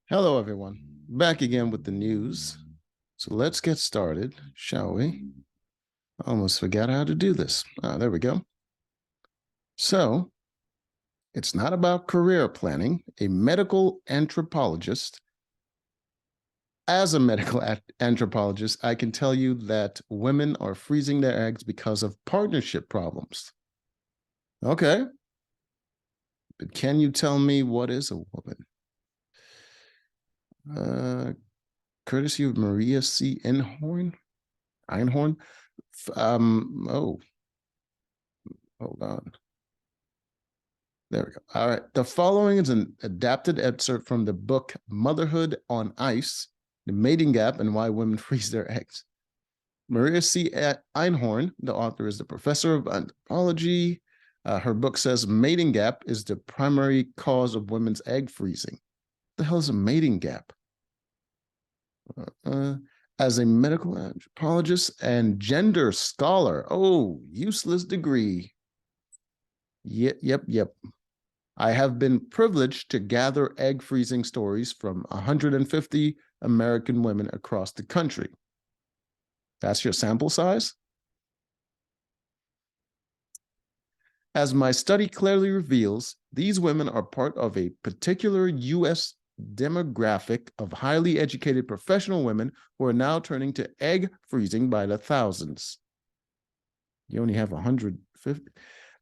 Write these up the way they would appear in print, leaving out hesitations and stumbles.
Hello, everyone. Back again with the news. So let's get started, shall we? I almost forgot how to do this. There we go. So it's not about career planning. A medical anthropologist, as a medical anthropologist, I can tell you that women are freezing their eggs because of partnership problems. Okay. But can you tell me what is a woman? Uh, Courtesy of Maria C. Einhorn. Oh, hold on. There we go. All right. The following is an adapted excerpt from the book Motherhood on Ice, The Mating Gap and Why Women Freeze Their Eggs. Maria C. Einhorn, the author, is the professor of anthropology. Her book says mating gap is the primary cause of women's egg freezing. What the hell is a mating gap? As a medical anthropologist and gender scholar. Oh, useless degree. Yep. I have been privileged to gather egg freezing stories from 150 American women across the country. That's your sample size? As my study clearly reveals, these women are part of a particular U.S. demographic of highly educated professional women who are now turning to egg freezing by the thousands. You only have 150.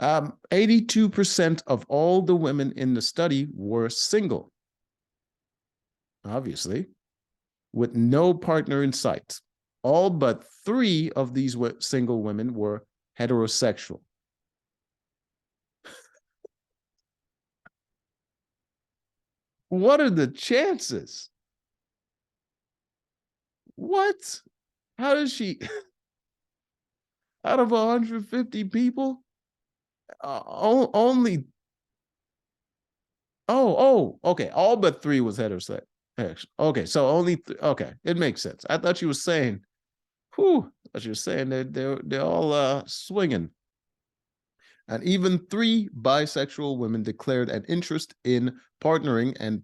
82% of all the women in the study were single, obviously, with no partner in sight. All but 3 of these single women were heterosexual. What are the chances? What? How does she, out of 150 people, only, okay. All but 3 was heterosexual. Okay, so only, okay, it makes sense. I thought you were saying, as you're saying, they're all swinging. And even 3 bisexual women declared an interest in partnering and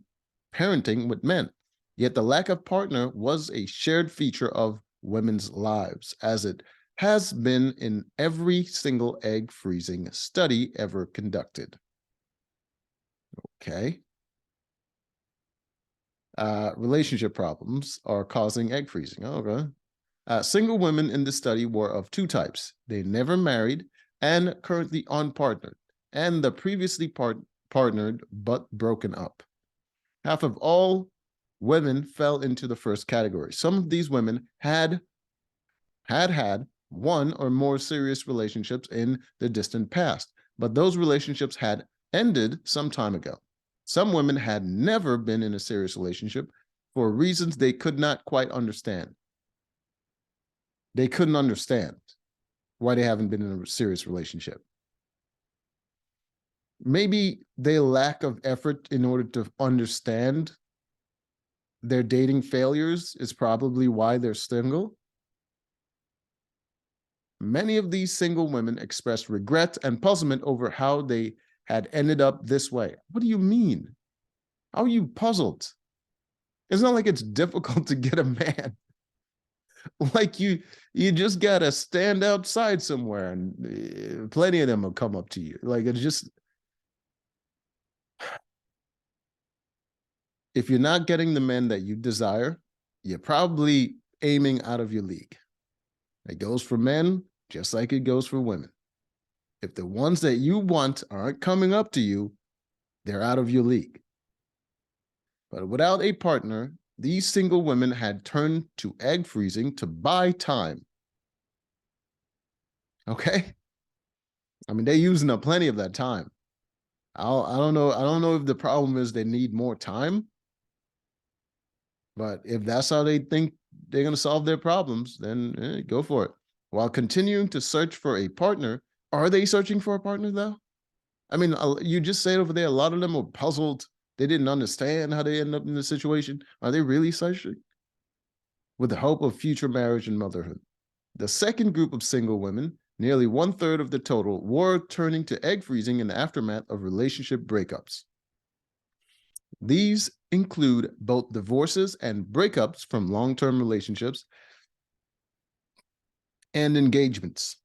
parenting with men. Yet the lack of partner was a shared feature of women's lives, as it has been in every single egg freezing study ever conducted. Okay. Relationship problems are causing egg freezing. Okay. Single women in the study were of 2 types. They never married and currently unpartnered, and the previously partnered but broken up. Half of all women fell into the first category. Some of these women had one or more serious relationships in the distant past, but those relationships had ended some time ago. Some women had never been in a serious relationship for reasons they could not quite understand. They couldn't understand why they haven't been in a serious relationship. Maybe they lack of effort in order to understand their dating failures is probably why they're single. Many of these single women expressed regret and puzzlement over how they had ended up this way. What do you mean? How are you puzzled? It's not like it's difficult to get a man. Like you just gotta stand outside somewhere and plenty of them will come up to you. Like it's just, if you're not getting the men that you desire, you're probably aiming out of your league. It goes for men just like it goes for women. If the ones that you want aren't coming up to you, they're out of your league. But without a partner, these single women had turned to egg freezing to buy time. Okay? I mean, they're using up plenty of that time. I don't know. I don't know if the problem is they need more time, but if that's how they think they're going to solve their problems, then go for it. While continuing to search for a partner, are they searching for a partner though? I mean, you just said over there, a lot of them were puzzled. They didn't understand how they end up in the situation. Are they really searching? With the hope of future marriage and motherhood. The second group of single women, nearly 1/3 of the total, were turning to egg freezing in the aftermath of relationship breakups. These include both divorces and breakups from long-term relationships and engagements.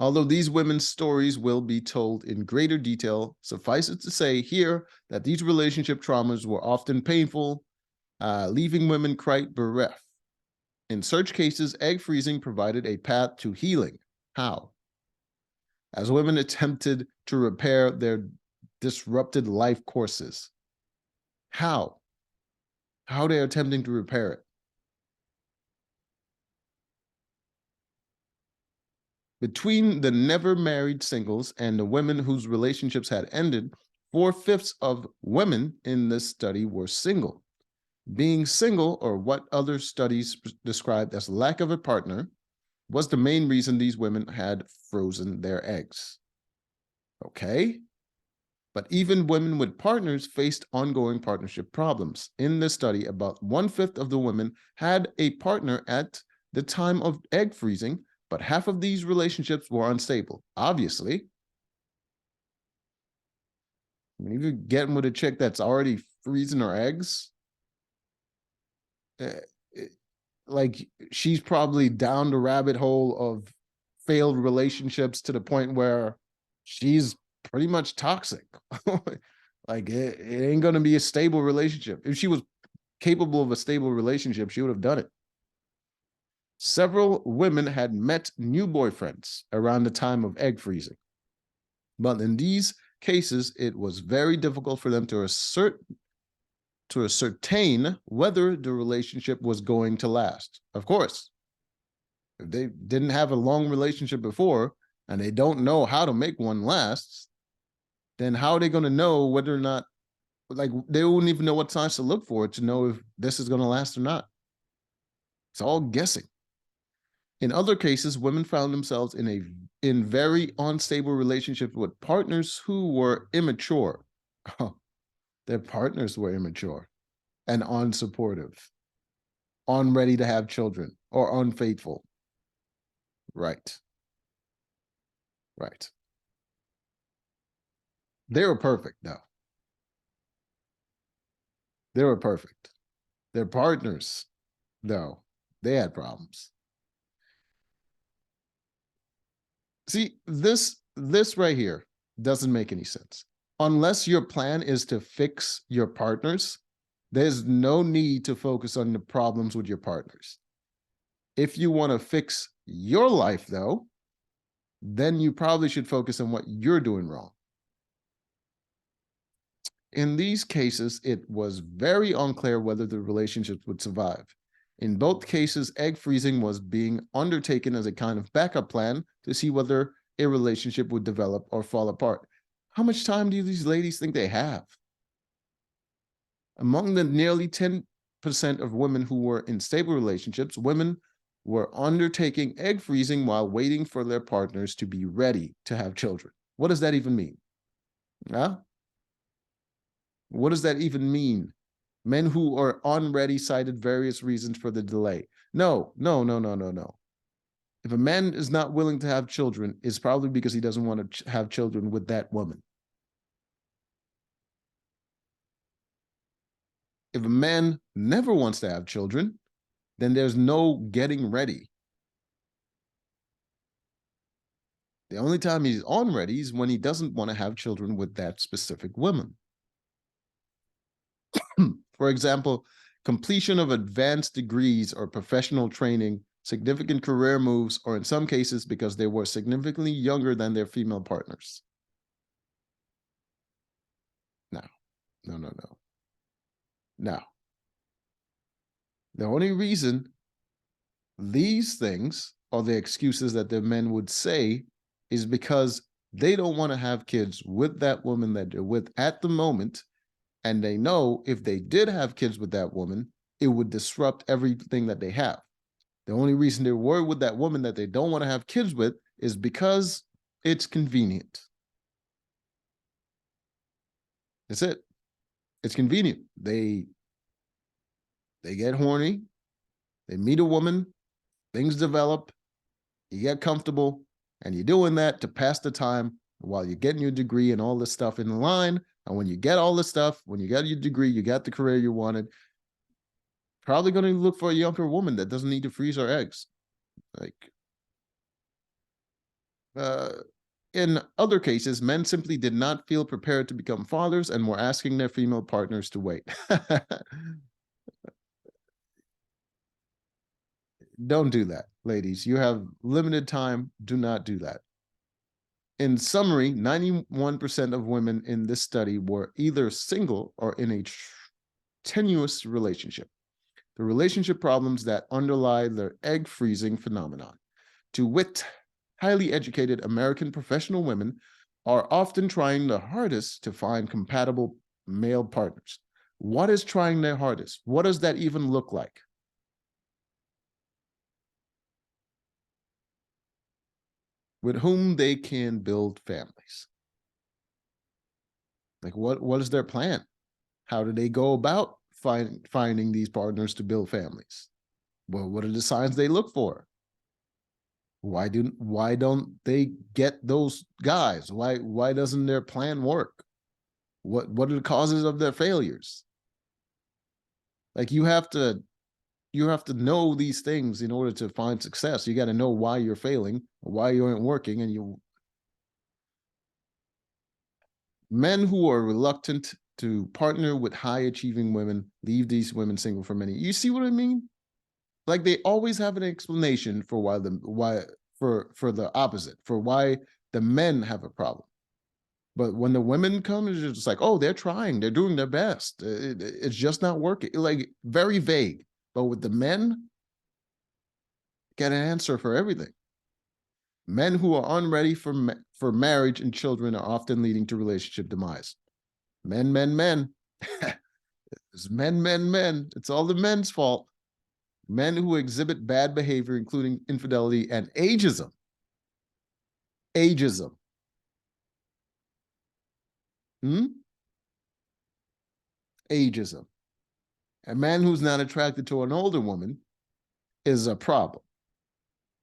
Although these women's stories will be told in greater detail, suffice it to say here that these relationship traumas were often painful, leaving women quite bereft. In such cases, egg freezing provided a path to healing. How? As women attempted to repair their disrupted life courses. How? How they're attempting to repair it. Between the never married singles and the women whose relationships had ended, 4/5 of women in this study were single. Being single, or what other studies described as lack of a partner, was the main reason these women had frozen their eggs. Okay? But even women with partners faced ongoing partnership problems. In this study, about 1/5 of the women had a partner at the time of egg freezing, but half of these relationships were unstable. Obviously, I mean, if you're getting with a chick that's already freezing her eggs, uh, like she's probably down the rabbit hole of failed relationships to the point where she's pretty much toxic. Like it ain't going to be a stable relationship. If she was capable of a stable relationship, she would have done it. Several women had met new boyfriends around the time of egg freezing. But in these cases, it was very difficult for them to ascertain whether the relationship was going to last. Of course, if they didn't have a long relationship before and they don't know how to make one last, then how are they going to know whether or not, like, they wouldn't even know what signs to look for to know if this is going to last or not. It's all guessing. In other cases, women found themselves in very unstable relationships with partners who were immature. Their partners were immature and unsupportive, unready to have children, or unfaithful. Right. Right. They were perfect, though. They were perfect. Their partners, though, they had problems. See, this right here doesn't make any sense. Unless your plan is to fix your partners, there's no need to focus on the problems with your partners. If you want to fix your life, though, then you probably should focus on what you're doing wrong. In these cases, it was very unclear whether the relationships would survive. In both cases, egg freezing was being undertaken as a kind of backup plan to see whether a relationship would develop or fall apart. How much time do these ladies think they have? Among the nearly 10% of women who were in stable relationships, women were undertaking egg freezing while waiting for their partners to be ready to have children. What does that even mean? Huh? What does that even mean? Men who are unready cited various reasons for the delay. No. If a man is not willing to have children, it's probably because he doesn't want to have children with that woman. If a man never wants to have children, then there's no getting ready. The only time he's unready is when he doesn't want to have children with that specific woman. For example, completion of advanced degrees or professional training, significant career moves, or in some cases because they were significantly younger than their female partners. No. The only reason these things are the excuses that the men would say is because they don't want to have kids with that woman that they're with at the moment. And they know if they did have kids with that woman, it would disrupt everything that they have. The only reason they were with that woman that they don't want to have kids with is because it's convenient. That's it. It's convenient. They get horny, they meet a woman, things develop, you get comfortable, and you're doing that to pass the time while you're getting your degree and all this stuff in line And when you get all this stuff, when you got your degree, you got the career you wanted, probably going to look for a younger woman that doesn't need to freeze her eggs. Like, uh, in other cases, men simply did not feel prepared to become fathers and were asking their female partners to wait. Don't do that, ladies. You have limited time. Do not do that. In summary, 91% of women in this study were either single or in a tenuous relationship. The relationship problems that underlie the egg freezing phenomenon. To wit, highly educated American professional women are often trying the hardest to find compatible male partners. What is trying their hardest? What does that even look like? With whom they can build families. Like, what is their plan? How do they go about finding these partners to build families? Well, what are the signs they look for? Why don't they get those guys? Why doesn't their plan work? What are the causes of their failures? Like, you have to know these things in order to find success. You got to know why you're failing, why you aren't working, and you men who are reluctant to partner with high achieving women leave these women single for many. You see what I mean? Like, they always have an explanation for why for the opposite, for why the men have a problem. But when the women come, it's just like, oh, they're trying, they're doing their best. It's just not working. Like, very vague. But with the men, get an answer for everything. Men who are unready for marriage and children are often leading to relationship demise. Men. It's men. It's all the men's fault. Men who exhibit bad behavior, including infidelity and ageism. Ageism. Ageism. A man who's not attracted to an older woman is a problem.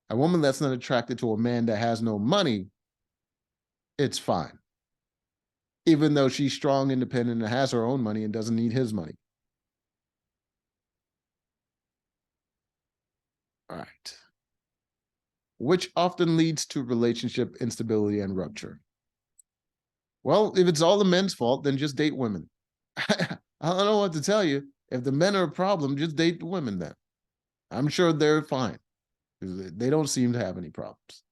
A woman that's not attracted to a man that has no money, it's fine. Even though she's strong, independent, and has her own money and doesn't need his money. All right. Which often leads to relationship instability and rupture. Well, if it's all the men's fault, then just date women. I don't know what to tell you. If the men are a problem, just date the women then. I'm sure they're fine. They don't seem to have any problems.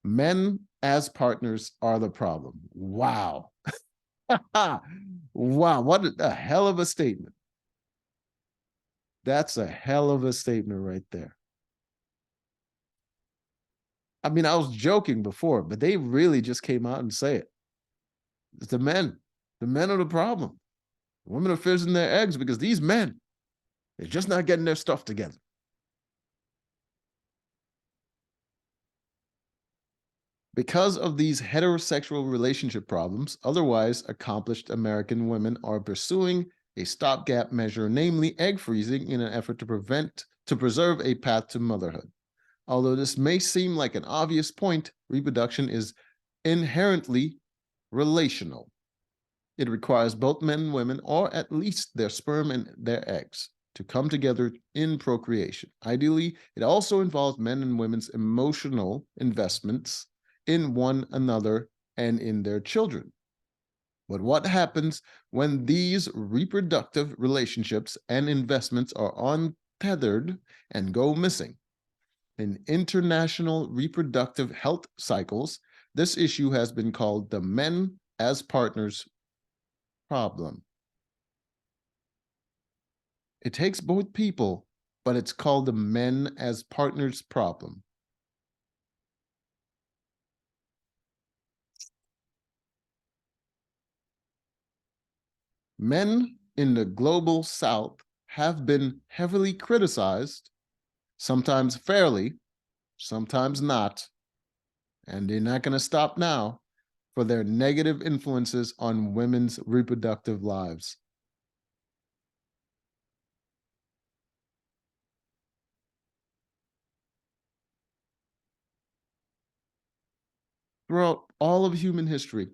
Men as partners are the problem. Wow. Wow. What a hell of a statement. That's a hell of a statement right there. I mean, I was joking before, but they really just came out and say it. It's the men. The men are the problem. Women are fizzing their eggs because these men, they're just not getting their stuff together. Because of these heterosexual relationship problems, otherwise accomplished American women are pursuing a stopgap measure, namely egg freezing, in an effort to preserve a path to motherhood. Although this may seem like an obvious point, reproduction is inherently relational. It requires both men and women, or at least their sperm and their eggs, to come together in procreation. Ideally, it also involves men and women's emotional investments in one another and in their children. But what happens when these reproductive relationships and investments are untethered and go missing? In international reproductive health cycles, this issue has been called the men as partners problem. It takes both people, but it's called the men as partners problem. Men in the global South have been heavily criticized, sometimes fairly, sometimes not, and they're not going to stop now, for their negative influences on women's reproductive lives. Throughout all of human history,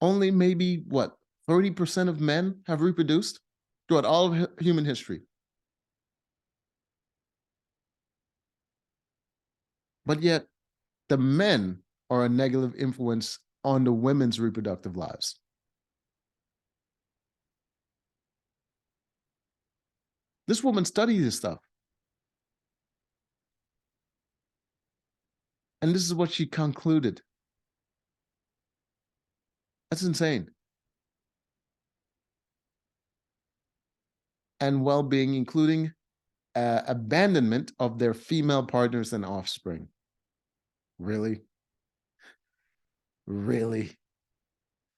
only maybe what, 30% of men have reproduced throughout all of human history. But yet the men are a negative influence on the women's reproductive lives. This woman studied this stuff. And this is what she concluded. That's insane. And well-being, including abandonment of their female partners and offspring. Really? Really?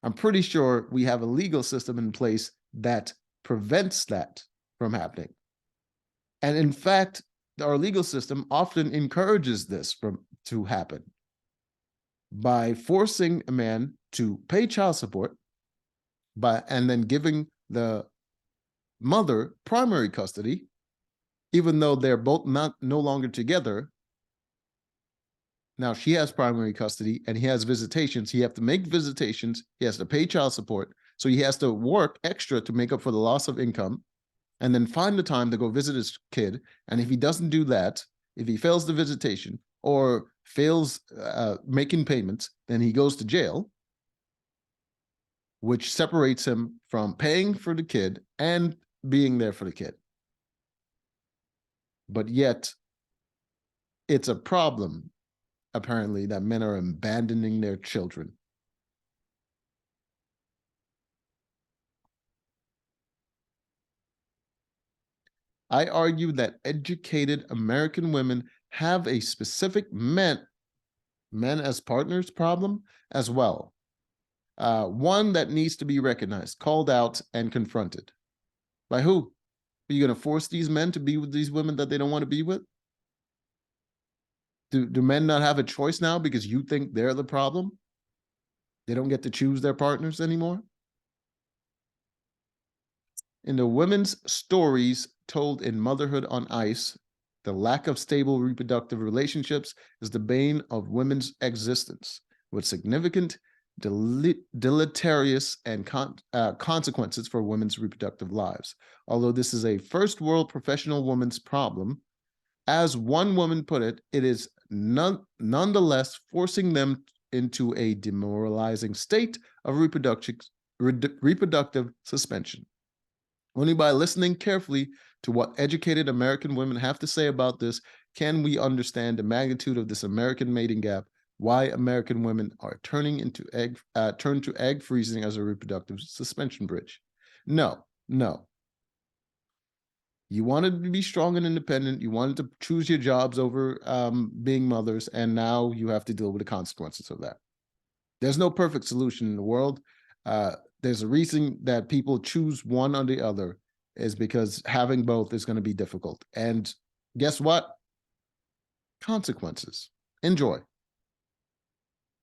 I'm pretty sure we have a legal system in place that prevents that from happening. And in fact, our legal system often encourages this to happen by forcing a man to pay child support and then giving the mother primary custody, even though they're both no longer together. Now she has primary custody and he has visitations. He has to make visitations. He has to pay child support. So he has to work extra to make up for the loss of income and then find the time to go visit his kid. And if he doesn't do that, if he fails the visitation or fails making payments, then he goes to jail, which separates him from paying for the kid and being there for the kid. But yet, it's a problem, apparently, that men are abandoning their children. I argue that educated American women have a specific men as partners problem as well. One that needs to be recognized, called out, and confronted. By who? Are you going to force these men to be with these women that they don't want to be with? Do men not have a choice now because you think they're the problem? They don't get to choose their partners anymore? In the women's stories told in Motherhood on Ice, the lack of stable reproductive relationships is the bane of women's existence, with significant deleterious and consequences for women's reproductive lives. Although this is a first world professional woman's problem, as one woman put it, it is nonetheless forcing them into a demoralizing state of reproductive suspension. Only by listening carefully to what educated American women have to say about this can we understand the magnitude of this American mating gap, why American women are turn to egg freezing as a reproductive suspension bridge. No. You wanted to be strong and independent. You wanted to choose your jobs over being mothers, and now you have to deal with the consequences of that. There's no perfect solution in the world. There's a reason that people choose one or the other, is because having both is going to be difficult. And guess what? Consequences. Enjoy.